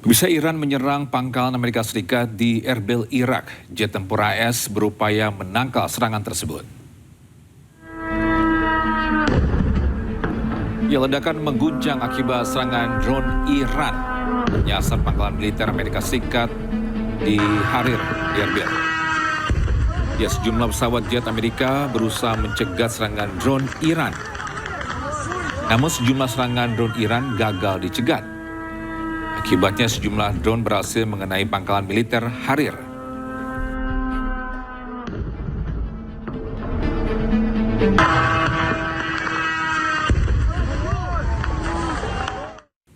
Bisa Iran menyerang pangkalan Amerika Serikat di Erbil, Irak. Jet tempur AS berupaya menangkal serangan tersebut. Ledakan mengguncang akibat serangan drone Iran menyasar pangkalan militer Amerika Serikat di Harir, di Erbil. Sejumlah pesawat jet Amerika berusaha mencegat serangan drone Iran. Namun sejumlah serangan drone Iran gagal dicegat. Akibatnya sejumlah drone berhasil mengenai pangkalan militer Harir.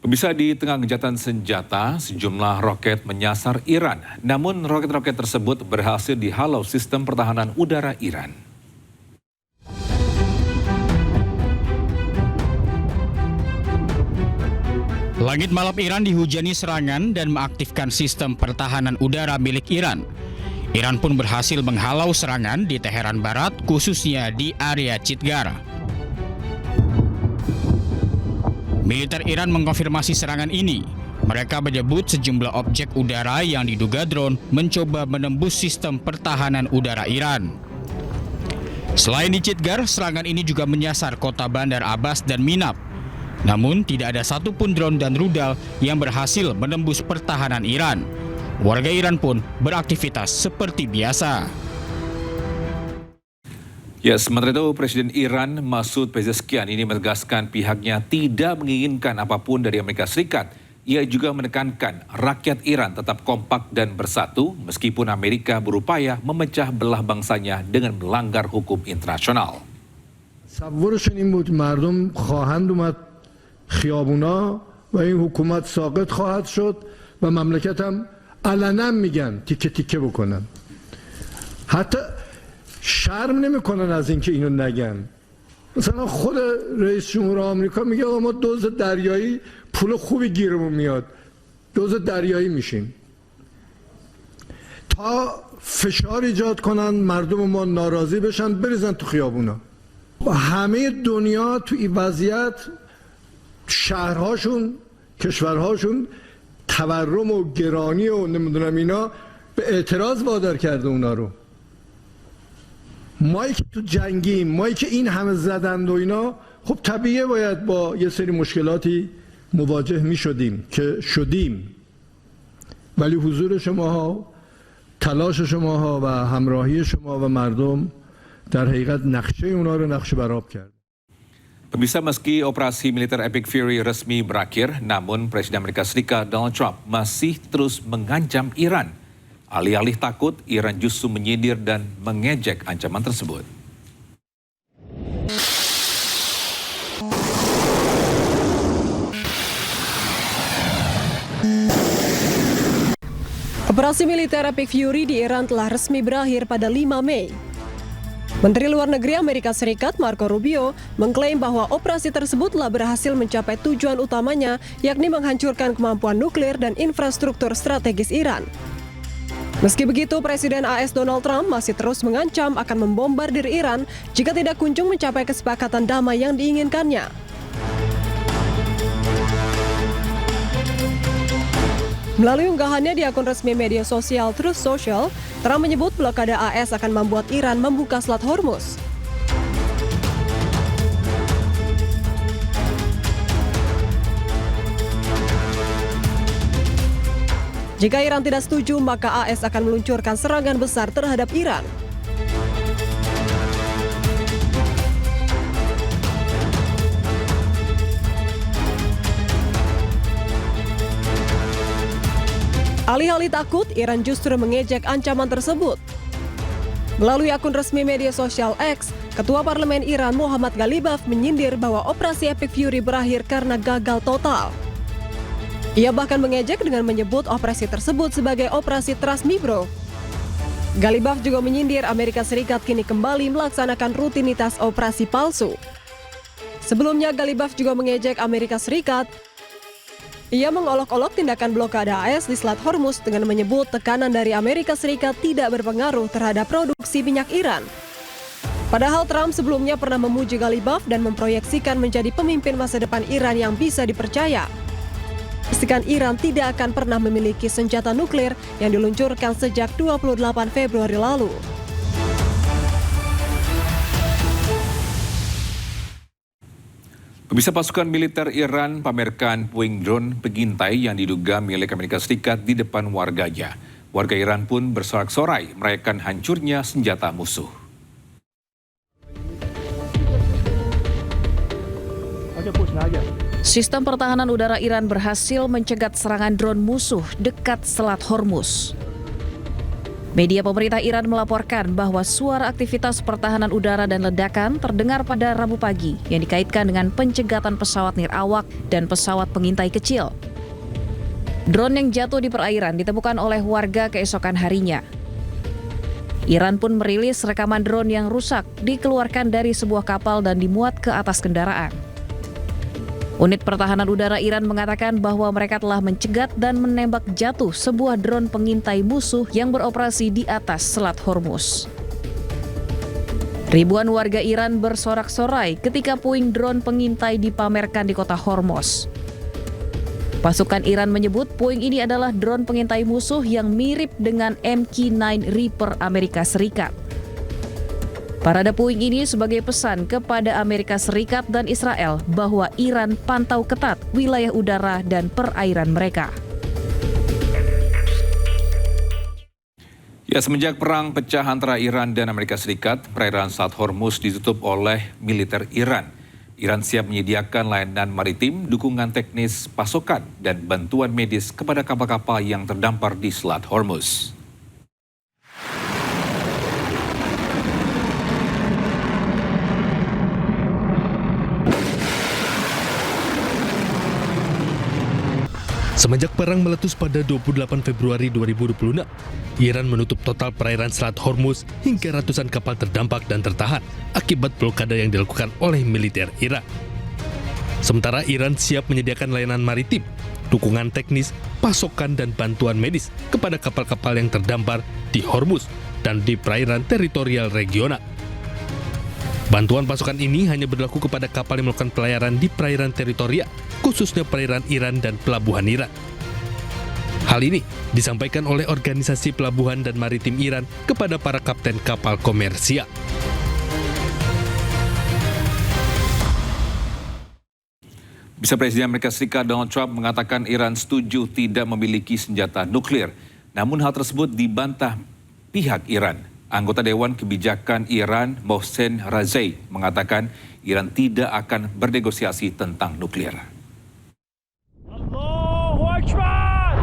Bisa di tengah gencatan senjata, sejumlah roket menyasar Iran. Namun roket-roket tersebut berhasil dihalau sistem pertahanan udara Iran. Langit malam Iran dihujani serangan dan mengaktifkan sistem pertahanan udara milik Iran. Iran pun berhasil menghalau serangan di Teheran Barat, khususnya di area Chitgar. Militer Iran mengkonfirmasi serangan ini. Mereka menyebut sejumlah objek udara yang diduga drone mencoba menembus sistem pertahanan udara Iran. Selain di Chitgar, serangan ini juga menyasar kota Bandar Abbas dan Minab. Namun tidak ada satupun drone dan rudal yang berhasil menembus pertahanan Iran. Warga Iran pun beraktivitas seperti biasa. Sementara itu Presiden Iran Masoud Pezeshkian ini menegaskan pihaknya tidak menginginkan apapun dari Amerika Serikat. Ia juga menekankan rakyat Iran tetap kompak dan bersatu meskipun Amerika berupaya memecah belah bangsanya dengan melanggar hukum internasional. تصورشون این بود مردم خواهند اومد خیابونا و این حکومت ساقط خواهد شد و مملکت هم علنا میگن تیکه تیکه بکنن. حتی شرم نمیکنن از اینکه اینو نگن. مثلا خود رئیس جمهور آمریکا میگه ما دوز دریایی پول خوبی گیرمون میاد. دوز دریایی میشیم. تا فشار ایجاد کنن مردم ما ناراضی بشن بریزن تو خیابونا. همه دنیا تو این وضعیت شهرهاشون کشورهاشون تورم و گرانی و نمیدونم اینا به اعتراض وادار کرده اونا رو. مایی که تو جنگیم، مایی که این همه زدند و اینا، خب طبیعیه باید با یه سری مشکلاتی مواجه می شدیم که شدیم. ولی حضور شماها، تلاش شماها و همراهی شما و مردم در حقیقت نقشه اونا رو نقشه برآب کرد. Pemirsa, meski operasi militer Epic Fury resmi berakhir, namun Presiden Amerika Serikat Donald Trump masih terus mengancam Iran. Alih-alih takut, Iran justru menyindir dan mengejek ancaman tersebut. Operasi militer Epic Fury di Iran telah resmi berakhir pada 5 Mei. Menteri Luar Negeri Amerika Serikat Marco Rubio mengklaim bahwa operasi tersebut telah berhasil mencapai tujuan utamanya, yakni menghancurkan kemampuan nuklir dan infrastruktur strategis Iran. Meski begitu, Presiden AS Donald Trump masih terus mengancam akan membombardir Iran jika tidak kunjung mencapai kesepakatan damai yang diinginkannya. Melalui unggahannya di akun resmi media sosial Truth Social, Trump menyebut blokade AS akan membuat Iran membuka Selat Hormuz. Jika Iran tidak setuju, maka AS akan meluncurkan serangan besar terhadap Iran. Alih-alih takut, Iran justru mengejek ancaman tersebut. Melalui akun resmi media sosial X, Ketua Parlemen Iran Muhammad Ghalibaf menyindir bahwa operasi Epic Fury berakhir karena gagal total. Ia bahkan mengejek dengan menyebut operasi tersebut sebagai operasi Trasmibro. Ghalibaf juga menyindir Amerika Serikat kini kembali melaksanakan rutinitas operasi palsu. Sebelumnya, Ghalibaf juga mengejek Amerika Serikat. Ia mengolok-olok tindakan blokade AS di Selat Hormuz dengan menyebut tekanan dari Amerika Serikat tidak berpengaruh terhadap produksi minyak Iran. Padahal Trump sebelumnya pernah memuji Ghalibaf dan memproyeksikan menjadi pemimpin masa depan Iran yang bisa dipercaya. memastikan Iran tidak akan pernah memiliki senjata nuklir yang diluncurkan sejak 28 Februari lalu. Pemirsa, pasukan militer Iran pamerkan puing drone pengintai yang diduga milik Amerika Serikat di depan warganya. Warga Iran pun bersorak-sorai merayakan hancurnya senjata musuh. Sistem pertahanan udara Iran berhasil mencegat serangan drone musuh dekat Selat Hormuz. Media pemerintah Iran melaporkan bahwa suara aktivitas pertahanan udara dan ledakan terdengar pada Rabu pagi yang dikaitkan dengan pencegatan pesawat nirawak dan pesawat pengintai kecil. Drone yang jatuh di perairan ditemukan oleh warga keesokan harinya. Iran pun merilis rekaman drone yang rusak dikeluarkan dari sebuah kapal dan dimuat ke atas kendaraan. Unit pertahanan udara Iran mengatakan bahwa mereka telah mencegat dan menembak jatuh sebuah drone pengintai musuh yang beroperasi di atas Selat Hormuz. Ribuan warga Iran bersorak-sorai ketika puing drone pengintai dipamerkan di kota Hormuz. Pasukan Iran menyebut puing ini adalah drone pengintai musuh yang mirip dengan MQ-9 Reaper Amerika Serikat. Parade puing ini sebagai pesan kepada Amerika Serikat dan Israel bahwa Iran pantau ketat wilayah udara dan perairan mereka. Ya, semenjak perang pecah antara Iran dan Amerika Serikat, perairan Selat Hormuz ditutup oleh militer Iran. Iran siap menyediakan layanan maritim, dukungan teknis, pasokan, dan bantuan medis kepada kapal-kapal yang terdampar di Selat Hormuz. Semenjak perang meletus pada 28 Februari 2026, Iran menutup total perairan Selat Hormuz hingga ratusan kapal terdampak dan tertahan akibat blokade yang dilakukan oleh militer Iran. Sementara Iran siap menyediakan layanan maritim, dukungan teknis, pasokan dan bantuan medis kepada kapal-kapal yang terdampar di Hormuz dan di perairan teritorial regional. Bantuan pasukan ini hanya berlaku kepada kapal yang melakukan pelayaran di perairan teritorial, khususnya perairan Iran dan pelabuhan Iran. Hal ini disampaikan oleh Organisasi Pelabuhan dan Maritim Iran kepada para kapten kapal komersial. Bisa Presiden Amerika Serikat Donald Trump mengatakan Iran setuju tidak memiliki senjata nuklir. Namun hal tersebut dibantah pihak Iran. Anggota Dewan Kebijakan Iran Mohsen Rezai mengatakan Iran tidak akan bernegosiasi tentang nuklir. Allahu Akbar!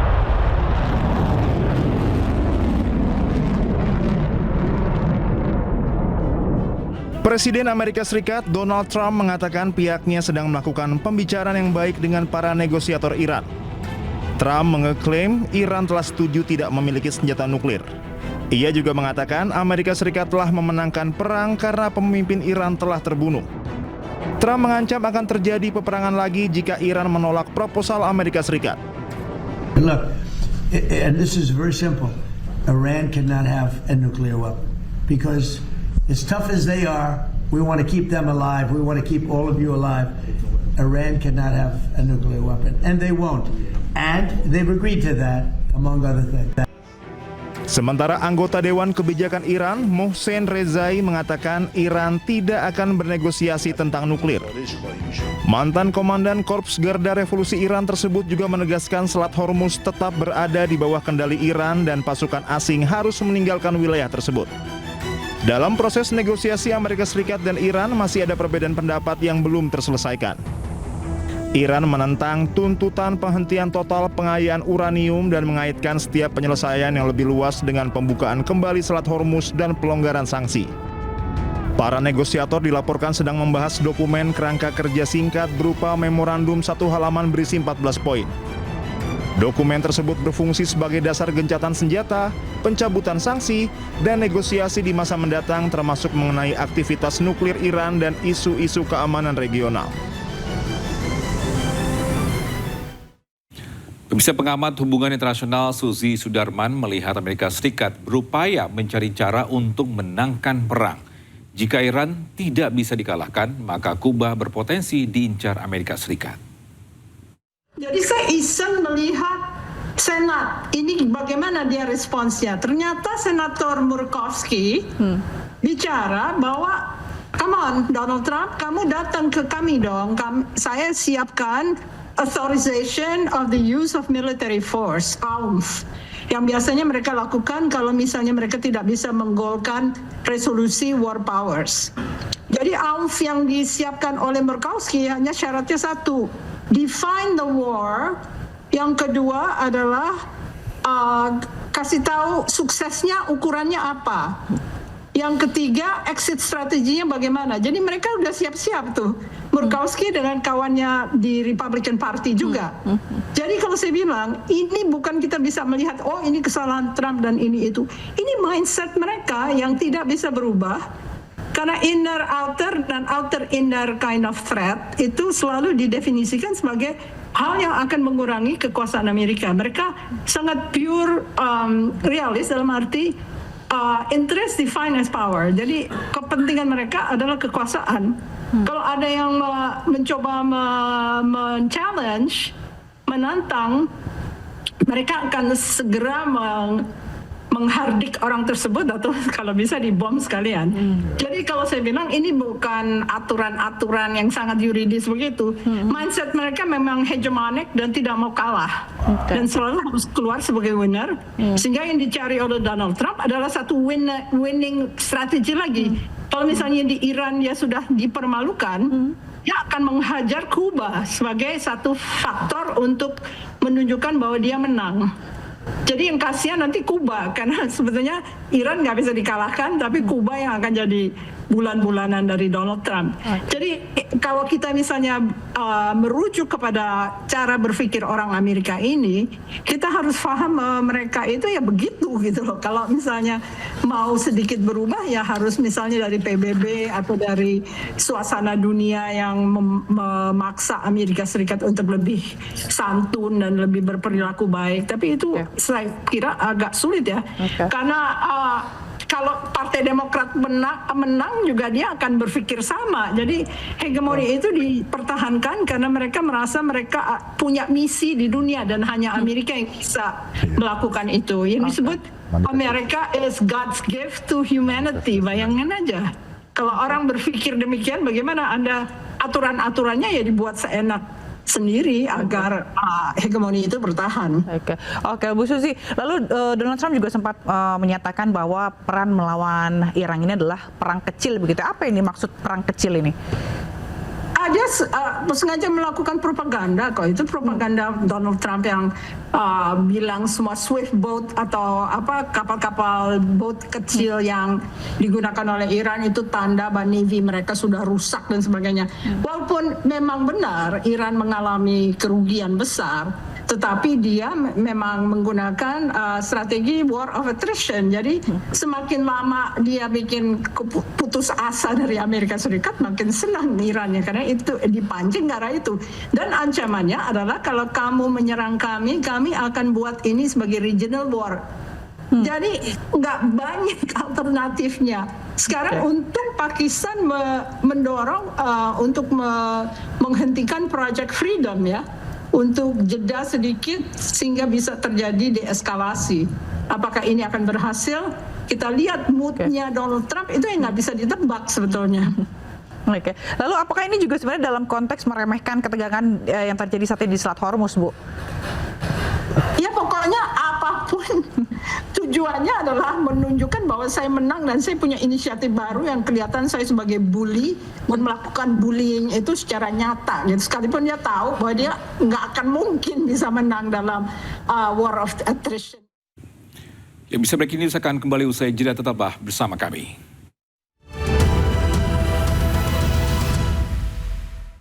Presiden Amerika Serikat Donald Trump mengatakan pihaknya sedang melakukan pembicaraan yang baik dengan para negosiator Iran. Trump mengeklaim Iran telah setuju tidak memiliki senjata nuklir. Ia juga mengatakan Amerika Serikat telah memenangkan perang karena pemimpin Iran telah terbunuh. Trump mengancam akan terjadi peperangan lagi jika Iran menolak proposal Amerika Serikat. Look, and this is very simple. Iran cannot have a nuclear weapon because as tough as they are, we want to keep them alive. We want to keep all of you alive. Iran cannot have a nuclear weapon, and they won't. And they've agreed to that, among other things. Sementara anggota Dewan Kebijakan Iran, Mohsen Rezai, mengatakan Iran tidak akan bernegosiasi tentang nuklir. Mantan Komandan Korps Garda Revolusi Iran tersebut juga menegaskan Selat Hormuz tetap berada di bawah kendali Iran dan pasukan asing harus meninggalkan wilayah tersebut. Dalam proses negosiasi Amerika Serikat dan Iran masih ada perbedaan pendapat yang belum terselesaikan. Iran menentang tuntutan penghentian total pengayaan uranium dan mengaitkan setiap penyelesaian yang lebih luas dengan pembukaan kembali Selat Hormuz dan pelonggaran sanksi. Para negosiator dilaporkan sedang membahas dokumen kerangka kerja singkat berupa memorandum 1 halaman berisi 14 poin. Dokumen tersebut berfungsi sebagai dasar gencatan senjata, pencabutan sanksi, dan negosiasi di masa mendatang termasuk mengenai aktivitas nuklir Iran dan isu-isu keamanan regional. Pemirsa, pengamat hubungan internasional Suzy Sudarman melihat Amerika Serikat berupaya mencari cara untuk menangkan perang. Jika Iran tidak bisa dikalahkan, maka Kuba berpotensi diincar Amerika Serikat. Jadi saya iseng melihat Senat, ini bagaimana dia responsnya. Ternyata Senator Murkowski bicara bahwa, come on Donald Trump, kamu datang ke kami dong, saya siapkan authorization of the use of military force, AUMF, yang biasanya mereka lakukan kalau misalnya mereka tidak bisa menggolkan resolusi war powers. Jadi AUMF yang disiapkan oleh Murkowski hanya syaratnya satu, define the war. Yang kedua adalah kasih tahu suksesnya ukurannya apa. Yang ketiga exit strateginya bagaimana. Jadi mereka udah siap-siap tuh. Murkowski dengan kawannya di Republican Party juga. Jadi kalau saya bilang ini bukan kita bisa melihat oh ini kesalahan Trump dan ini itu. Ini mindset mereka yang tidak bisa berubah. Karena inner outer dan outer inner kind of threat itu selalu didefinisikan sebagai hal yang akan mengurangi kekuasaan Amerika. Mereka sangat pure realis dalam arti interest defined as power. Jadi kepentingan mereka adalah kekuasaan. Kalau ada yang mencoba men-challenge, menantang, mereka akan segera menghardik orang tersebut atau kalau bisa dibom sekalian. Jadi kalau saya bilang ini bukan aturan-aturan yang sangat yuridis begitu. Mindset mereka memang hegemonik dan tidak mau kalah. Dan selalu harus keluar sebagai winner. Sehingga yang dicari oleh Donald Trump adalah satu winning strategi lagi. Kalau misalnya di Iran dia sudah dipermalukan, dia akan menghajar Kuba sebagai satu faktor untuk menunjukkan bahwa dia menang. Jadi yang kasihan nanti Kuba, karena sebetulnya Iran nggak bisa dikalahkan, tapi Kuba yang akan jadi bulan-bulanan dari Donald Trump. Jadi kalau kita misalnya merujuk kepada cara berpikir orang Amerika ini, kita harus paham mereka itu ya begitu gitu loh. Kalau misalnya mau sedikit berubah ya harus misalnya dari PBB atau dari suasana dunia yang memaksa Amerika Serikat untuk lebih santun dan lebih berperilaku baik. Tapi itu saya kira agak sulit ya, karena kalau Partai Demokrat menang juga dia akan berpikir sama. Jadi hegemoni itu dipertahankan karena mereka merasa mereka punya misi di dunia dan hanya Amerika yang bisa melakukan itu. Yang disebut America is God's gift to humanity. Bayangin aja. Kalau orang berpikir demikian, bagaimana Anda aturan-aturannya ya dibuat seenak sendiri agar hegemoni itu bertahan. Oke, Bu Susi. Lalu Donald Trump juga sempat menyatakan bahwa peran melawan Iran ini adalah perang kecil begitu. Apa ini maksud perang kecil ini? Dia sengaja melakukan propaganda kok. Itu propaganda Donald Trump yang bilang semua Swift boat atau kapal-kapal boat kecil yang digunakan oleh Iran itu tanda bahwa Navy mereka sudah rusak dan sebagainya. Walaupun memang benar Iran mengalami kerugian besar, tetapi dia memang menggunakan strategi war of attrition. Jadi semakin lama dia bikin putus asa dari Amerika Serikat, makin senang Irannya karena itu dipancing ke arah itu. Dan ancamannya adalah kalau kamu menyerang kami akan buat ini sebagai regional war. Jadi nggak banyak alternatifnya. Sekarang untung Pakistan mendorong untuk menghentikan Project Freedom ya, untuk jeda sedikit sehingga bisa terjadi deeskalasi. Apakah ini akan berhasil? Kita lihat moodnya Donald Trump itu yang nggak bisa ditebak sebetulnya. Oke. Lalu apakah ini juga sebenarnya dalam konteks meremehkan ketegangan yang terjadi saat ini di Selat Hormuz, Bu? Ya pokoknya apapun tujuannya adalah menunjukkan bahwa saya menang dan saya punya inisiatif baru yang kelihatan saya sebagai bully dan melakukan bullying itu secara nyata. Gitu. Sekalipun dia tahu bahwa dia nggak akan mungkin bisa menang dalam war of attrition. Yang bisa breaking news akan kembali usai jeda, tetaplah bersama kami.